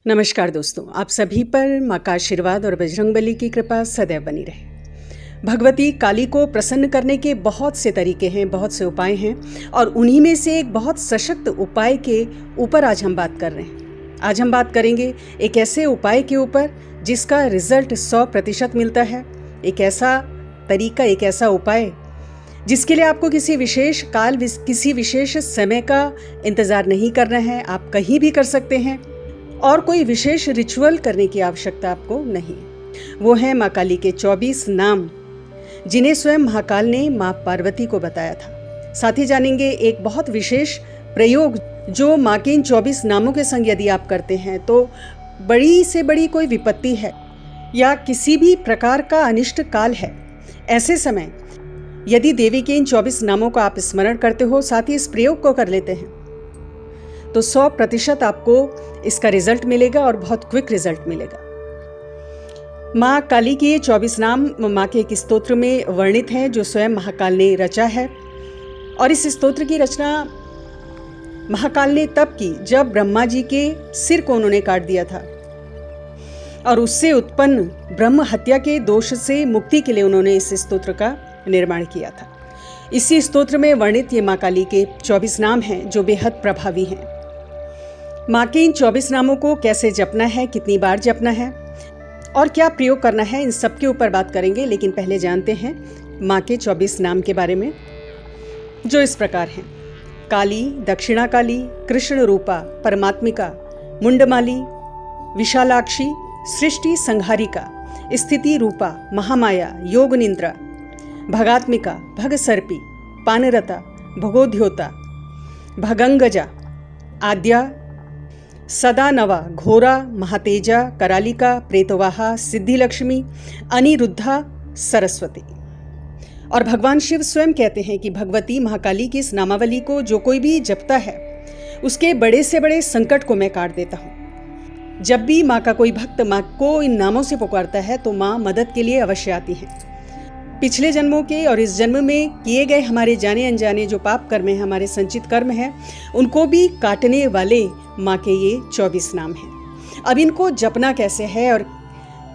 नमस्कार दोस्तों, आप सभी पर माँ का आशीर्वाद और बजरंगबली की कृपा सदैव बनी रहे। भगवती काली को प्रसन्न करने के बहुत से तरीके हैं, बहुत से उपाय हैं और उन्हीं में से एक बहुत सशक्त उपाय के ऊपर आज हम बात कर रहे हैं। आज हम बात करेंगे एक ऐसे उपाय के ऊपर जिसका रिजल्ट 100% मिलता है। एक ऐसा तरीका, एक ऐसा उपाय जिसके लिए आपको किसी विशेष काल, किसी विशेष समय का इंतज़ार नहीं करना है। आप कहीं भी कर सकते हैं और कोई विशेष रिचुअल करने की आवश्यकता आपको नहीं। वो है माँ काली के 24 नाम, जिन्हें स्वयं महाकाल ने माँ पार्वती को बताया था। साथ ही जानेंगे एक बहुत विशेष प्रयोग जो माँ के इन 24 नामों के संग यदि आप करते हैं तो बड़ी से बड़ी कोई विपत्ति है या किसी भी प्रकार का अनिष्ट काल है, ऐसे समय यदि देवी के इन 24 नामों का आप स्मरण करते हो, साथ ही इस प्रयोग को कर लेते हैं, तो 100% आपको इसका रिजल्ट मिलेगा और बहुत क्विक रिजल्ट मिलेगा। माँ काली के ये 24 नाम माँ के एक स्तोत्र में वर्णित हैं जो स्वयं महाकाल ने रचा है। और इस स्तोत्र की रचना महाकाल ने तब की जब ब्रह्मा जी के सिर को उन्होंने काट दिया था और उससे उत्पन्न ब्रह्म हत्या के दोष से मुक्ति के लिए उन्होंने इस स्तोत्र का निर्माण किया था। इसी स्तोत्र में वर्णित ये माँ काली के 24 नाम हैं जो बेहद प्रभावी हैं। माँ के इन 24 नामों को कैसे जपना है, कितनी बार जपना है और क्या प्रयोग करना है, इन सब के ऊपर बात करेंगे। लेकिन पहले जानते हैं माँ के 24 नाम के बारे में, जो इस प्रकार हैं: काली, दक्षिणा काली, कृष्ण रूपा, परमात्मिका, मुंडमाली, विशालाक्षी, सृष्टि संहारिका, स्थिति रूपा, महामाया, योगनिंद्रा, भगात्मिका, भगसर्पी, पानरता, भगोद्योता, भगंगजा, आद्या, सदानवा, घोरा, महातेजा, करालिका, प्रेतवाहा, सिद्धिलक्ष्मी, अनिरुद्धा, सरस्वती। और भगवान शिव स्वयं कहते हैं कि भगवती महाकाली की इस नामावली को जो कोई भी जपता है उसके बड़े से बड़े संकट को मैं काट देता हूँ। जब भी माँ का कोई भक्त माँ को इन नामों से पुकारता है तो माँ मदद के लिए अवश्य आती है। पिछले जन्मों के और इस जन्म में किए गए हमारे जाने अनजाने जो पाप कर्म हैं, हमारे संचित कर्म हैं, उनको भी काटने वाले माँ के ये 24 नाम हैं। अब इनको जपना कैसे है और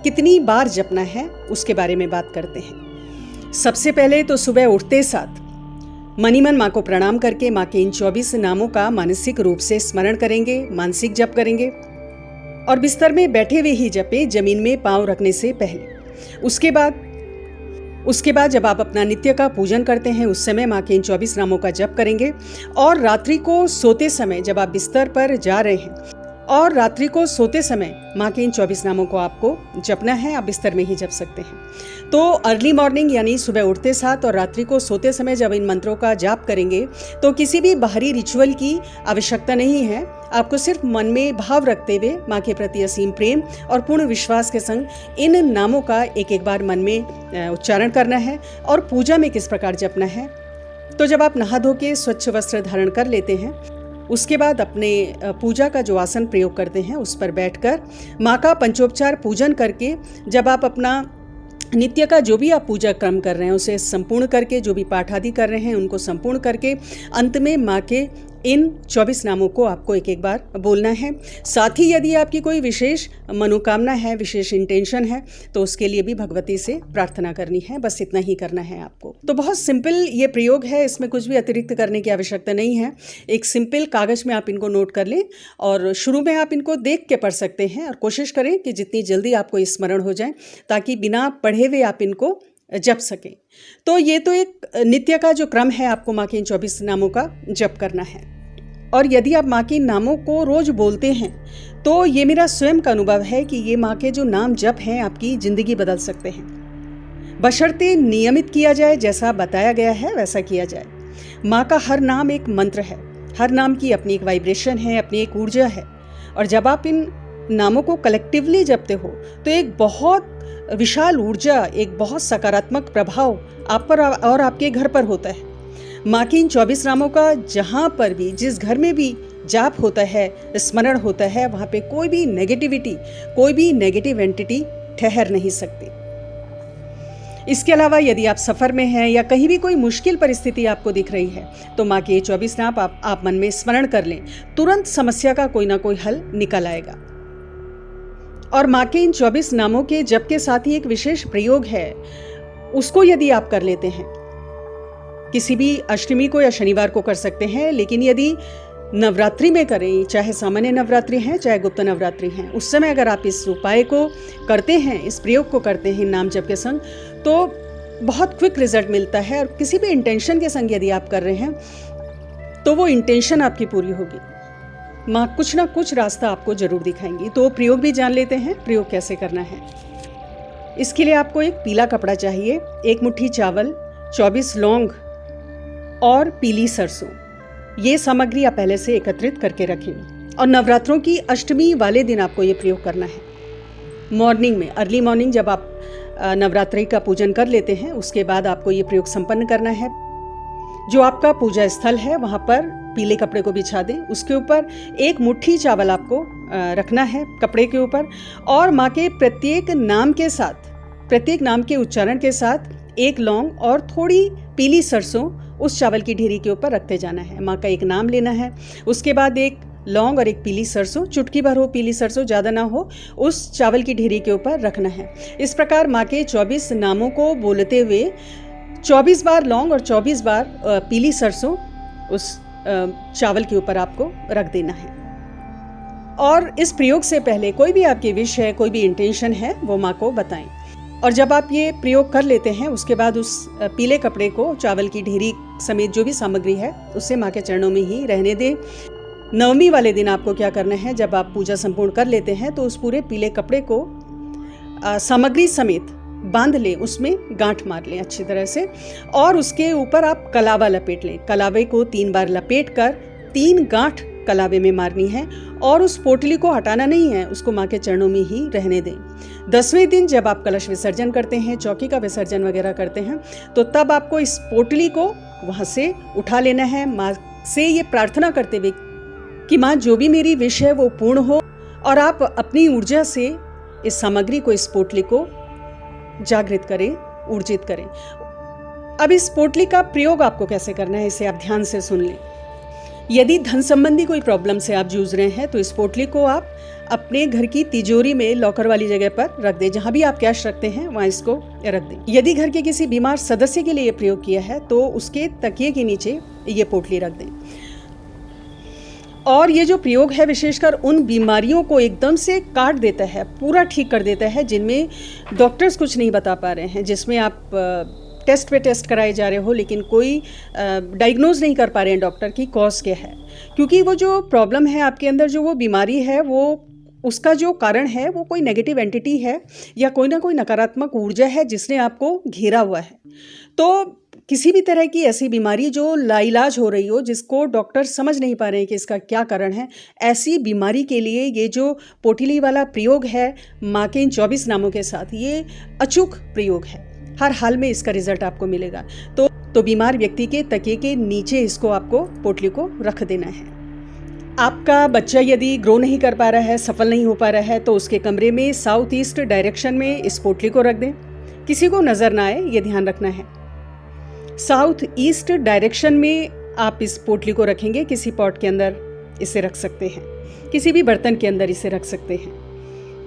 कितनी बार जपना है उसके बारे में बात करते हैं। सबसे पहले तो सुबह उठते साथ मनी मन माँ को प्रणाम करके माँ के इन 24 नामों का मानसिक रूप से स्मरण करेंगे, मानसिक जप करेंगे और बिस्तर में बैठे हुए ही जपे, जमीन में पाँव रखने से पहले। उसके बाद जब आप अपना नित्य का पूजन करते हैं उस समय माँ के इन 24 नामों का जप करेंगे। और रात्रि को सोते समय जब आप बिस्तर पर जा रहे हैं और रात्रि को सोते समय माँ के इन 24 नामों को आपको जपना है। आप बिस्तर में ही जप सकते हैं। तो अर्ली मॉर्निंग यानी सुबह उठते साथ और रात्रि को सोते समय जब इन मंत्रों का जाप करेंगे तो किसी भी बाहरी रिचुअल की आवश्यकता नहीं है। आपको सिर्फ मन में भाव रखते हुए माँ के प्रति असीम प्रेम और पूर्ण विश्वास के संग इन नामों का एक एक बार मन में उच्चारण करना है। और पूजा में किस प्रकार जपना है, तो जब आप नहा धो के स्वच्छ वस्त्र धारण कर लेते हैं उसके बाद अपने पूजा का जो आसन प्रयोग करते हैं उस पर बैठकर माँ का पंचोपचार पूजन करके जब आप अपना नित्य का जो भी आप पूजा क्रम कर रहे हैं उसे संपूर्ण करके, जो भी पाठ आदि कर रहे हैं उनको संपूर्ण करके अंत में माँ के इन 24 नामों को आपको एक एक बार बोलना है। साथ ही यदि आपकी कोई विशेष मनोकामना है, विशेष इंटेंशन है, तो उसके लिए भी भगवती से प्रार्थना करनी है। बस इतना ही करना है आपको। तो बहुत सिंपल ये प्रयोग है, इसमें कुछ भी अतिरिक्त करने की आवश्यकता नहीं है। एक सिंपल कागज में आप इनको नोट कर लें और शुरू में आप इनको देख के पढ़ सकते हैं और कोशिश करें कि जितनी जल्दी आपको स्मरण हो जाए ताकि बिना पढ़े हुए आप इनको जप सकें। तो ये तो एक नित्य का जो क्रम है, आपको माँ के इन 24 नामों का जप करना है। और यदि आप माँ के इन नामों को रोज बोलते हैं तो ये मेरा स्वयं का अनुभव है कि ये माँ के जो नाम जप हैं आपकी ज़िंदगी बदल सकते हैं, बशर्ते नियमित किया जाए। जैसा बताया गया है वैसा किया जाए। माँ का हर नाम एक मंत्र है, हर नाम की अपनी एक वाइब्रेशन है, अपनी एक ऊर्जा है। और जब आप इन नामों को कलेक्टिवली जपते हो तो एक बहुत विशाल ऊर्जा, एक बहुत सकारात्मक प्रभाव आप पर और आपके घर पर होता है। माँ के इन 24 नामों का जहाँ पर भी, जिस घर में भी जाप होता है, स्मरण होता है, वहाँ पे कोई भी नेगेटिविटी, कोई भी नेगेटिव एंटिटी ठहर नहीं सकती। इसके अलावा यदि आप सफ़र में हैं या कहीं भी कोई मुश्किल परिस्थिति आपको दिख रही है तो माँ के 24 नाम आप मन में स्मरण कर लें, तुरंत समस्या का कोई ना कोई हल निकल आएगा। और माँ के इन 24 नामों के जप के साथ ही एक विशेष प्रयोग है, उसको यदि आप कर लेते हैं, किसी भी अष्टमी को या शनिवार को कर सकते हैं, लेकिन यदि नवरात्रि में करें, चाहे सामान्य नवरात्रि हैं चाहे गुप्त नवरात्रि हैं, उस समय अगर आप इस उपाय को करते हैं, इस प्रयोग को करते हैं नाम जप के संग, तो बहुत क्विक रिजल्ट मिलता है। और किसी भी इंटेंशन के संग यदि आप कर रहे हैं तो वो इंटेंशन आपकी पूरी होगी। माँ कुछ ना कुछ रास्ता आपको जरूर दिखाएंगी। तो प्रयोग भी जान लेते हैं, प्रयोग कैसे करना है। इसके लिए आपको एक पीला कपड़ा चाहिए, 1 मुट्ठी चावल, 24 लौंग और पीली सरसों। ये सामग्री आप पहले से एकत्रित करके रखें और नवरात्रों की अष्टमी वाले दिन आपको ये प्रयोग करना है। मॉर्निंग में, अर्ली मॉर्निंग जब आप नवरात्रि का पूजन कर लेते हैं, उसके बाद आपको ये प्रयोग संपन्न करना है। जो आपका पूजा स्थल है वहाँ पर पीले कपड़े को बिछा दें, उसके ऊपर 1 मुट्ठी चावल आपको रखना है कपड़े के ऊपर, और माँ के प्रत्येक नाम के साथ, प्रत्येक नाम के उच्चारण के साथ 1 लौंग और थोड़ी पीली सरसों उस चावल की ढेरी के ऊपर रखते जाना है। माँ का एक नाम लेना है, उसके बाद 1 लौंग और 1 पीली सरसों, चुटकी भर हो पीली सरसों, ज़्यादा ना हो, उस चावल की ढेरी के ऊपर रखना है। इस प्रकार माँ के 24 नामों को बोलते हुए 24 बार लौंग और 24 बार पीली सरसों उस चावल के ऊपर आपको रख देना है। और इस प्रयोग से पहले कोई भी आपकी विश है, कोई भी इंटेंशन है, वो माँ को बताएं। और जब आप ये प्रयोग कर लेते हैं, उसके बाद उस पीले कपड़े को चावल की ढेरी समेत जो भी सामग्री है उससे माँ के चरणों में ही रहने दें। नवमी वाले दिन आपको क्या करना है, जब आप पूजा संपूर्ण कर लेते हैं तो उस पूरे पीले कपड़े को सामग्री समेत बांध लें, उसमें गांठ मार लें अच्छी तरह से, और उसके ऊपर आप कलावा लपेट लें। कलावे को 3 बार लपेट कर 3 गांठ कलावे में मारनी है और उस पोटली को हटाना नहीं है, उसको माँ के चरणों में ही रहने दें। 10वें दिन जब आप कलश विसर्जन करते हैं, चौकी का विसर्जन वगैरह करते हैं, तो तब आपको इस पोटली को वहाँ से उठा लेना है, माँ से ये प्रार्थना करते हुए कि माँ जो भी मेरी विश है वो पूर्ण हो, और आप अपनी ऊर्जा से इस सामग्री को, इस पोटली को जागृत करें, ऊर्जित करें। अब इस पोटली का प्रयोग आपको कैसे करना है, इसे आप ध्यान से सुन लें। यदि धन संबंधी कोई प्रॉब्लम से आप जूझ रहे हैं तो इस पोटली को आप अपने घर की तिजोरी में लॉकर वाली जगह पर रख दें। जहां भी आप कैश रखते हैं वहां इसको रख दें। यदि घर के किसी बीमार सदस्य के लिए ये प्रयोग किया है तो उसके तकिए के नीचे ये पोटली रख दें। और ये जो प्रयोग है विशेषकर उन बीमारियों को एकदम से काट देता है, पूरा ठीक कर देता है, जिनमें डॉक्टर्स कुछ नहीं बता पा रहे हैं, जिसमें आप टेस्ट पे टेस्ट कराए जा रहे हो लेकिन कोई डायग्नोज नहीं कर पा रहे हैं डॉक्टर की कॉज क्या है। क्योंकि वो जो प्रॉब्लम है आपके अंदर, जो वो बीमारी है, वो उसका जो कारण है वो कोई नेगेटिव एंटिटी है या कोई ना कोई नकारात्मक ऊर्जा है जिसने आपको घेरा हुआ है। तो किसी भी तरह की ऐसी बीमारी जो लाइलाज हो रही हो, जिसको डॉक्टर समझ नहीं पा रहे हैं कि इसका क्या कारण है, ऐसी बीमारी के लिए ये जो पोटली वाला प्रयोग है माँ के इन 24 नामों के साथ, ये अचूक प्रयोग है। हर हाल में इसका रिजल्ट आपको मिलेगा। तो बीमार व्यक्ति के तकिए के नीचे इसको आपको पोटली को रख देना है। आपका बच्चा यदि ग्रो नहीं कर पा रहा है, सफल नहीं हो पा रहा है, तो उसके कमरे में साउथ ईस्ट डायरेक्शन में इस पोटली को रख दें, किसी को नज़र ना आए, ये ध्यान रखना है। साउथ ईस्ट डायरेक्शन में आप इस पोटली को रखेंगे, किसी पॉट के अंदर इसे रख सकते हैं, किसी भी बर्तन के अंदर इसे रख सकते हैं।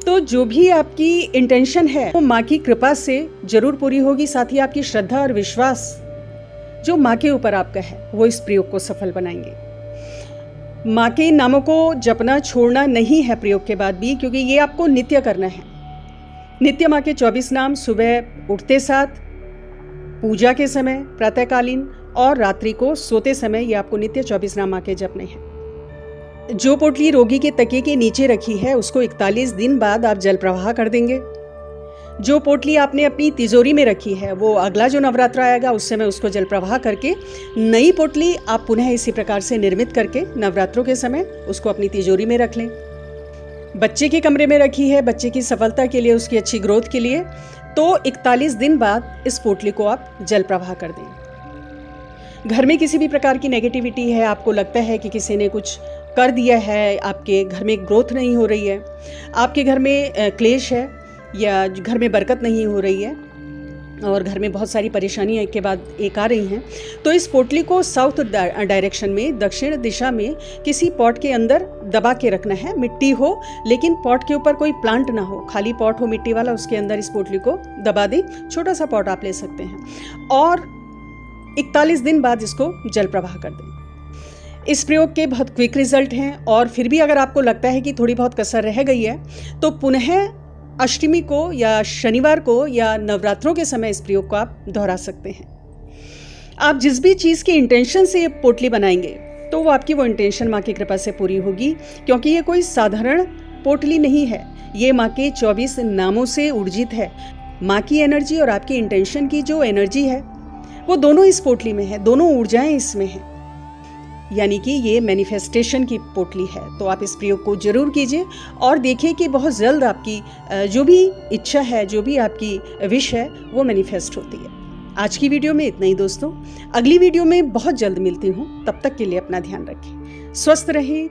तो जो भी आपकी इंटेंशन है वो माँ की कृपा से जरूर पूरी होगी। साथ ही आपकी श्रद्धा और विश्वास जो माँ के ऊपर आपका है वो इस प्रयोग को सफल बनाएंगे। माँ के नामों को जपना छोड़ना नहीं है प्रयोग के बाद भी, क्योंकि ये आपको नित्य करना है। नित्य माँ के 24 नाम सुबह उठते साथ, पूजा के समय, प्रातःकालीन और रात्रि को सोते समय, ये आपको नित्य 24 नाम माँ के जपने हैं। जो पोटली रोगी के तकिए के नीचे रखी है उसको 41 दिन बाद आप जल प्रवाह कर देंगे। जो पोटली आपने अपनी तिजोरी में रखी है वो अगला जो नवरात्र आएगा उस समय उसको जल प्रवाह करके नई पोटली आप पुनः इसी प्रकार से निर्मित करके नवरात्रों के समय उसको अपनी तिजोरी में रख लें। बच्चे के कमरे में रखी है बच्चे की सफलता के लिए, उसकी अच्छी ग्रोथ के लिए, तो 41 दिन बाद इस पोटली को आप जल प्रवाह कर दें। घर में किसी भी प्रकार की नेगेटिविटी है, आपको लगता है कि किसी ने कुछ कर दिया है, आपके घर में ग्रोथ नहीं हो रही है, आपके घर में क्लेश है या घर में बरकत नहीं हो रही है, और घर में बहुत सारी परेशानियां एक के बाद एक आ रही हैं, तो इस पोटली को साउथ डायरेक्शन में, दक्षिण दिशा में किसी पॉट के अंदर दबा के रखना है। मिट्टी हो, लेकिन पॉट के ऊपर कोई प्लांट ना हो, खाली पॉट हो मिट्टी वाला, उसके अंदर इस पोटली को दबा दें। छोटा सा पॉट आप ले सकते हैं और 41 दिन बाद इसको जल प्रवाह कर दें। इस प्रयोग के बहुत क्विक रिजल्ट हैं और फिर भी अगर आपको लगता है कि थोड़ी बहुत कसर रह गई है तो पुनः अष्टमी को या शनिवार को या नवरात्रों के समय इस प्रयोग को आप दोहरा सकते हैं। आप जिस भी चीज़ की इंटेंशन से ये पोटली बनाएंगे तो वो आपकी वो इंटेंशन माँ की कृपा से पूरी होगी, क्योंकि ये कोई साधारण पोटली नहीं है। ये माँ के 24 नामों से ऊर्जित है। माँ की एनर्जी और आपकी इंटेंशन की जो एनर्जी है वो दोनों इस पोटली में है, दोनों ऊर्जाएं इसमें हैं, यानी कि ये मैनिफेस्टेशन की पोटली है। तो आप इस प्रयोग को जरूर कीजिए और देखिए कि बहुत जल्द आपकी जो भी इच्छा है, जो भी आपकी विश है, वो मैनिफेस्ट होती है। आज की वीडियो में इतना ही दोस्तों। अगली वीडियो में बहुत जल्द मिलती हूँ। तब तक के लिए अपना ध्यान रखें, स्वस्थ रहें।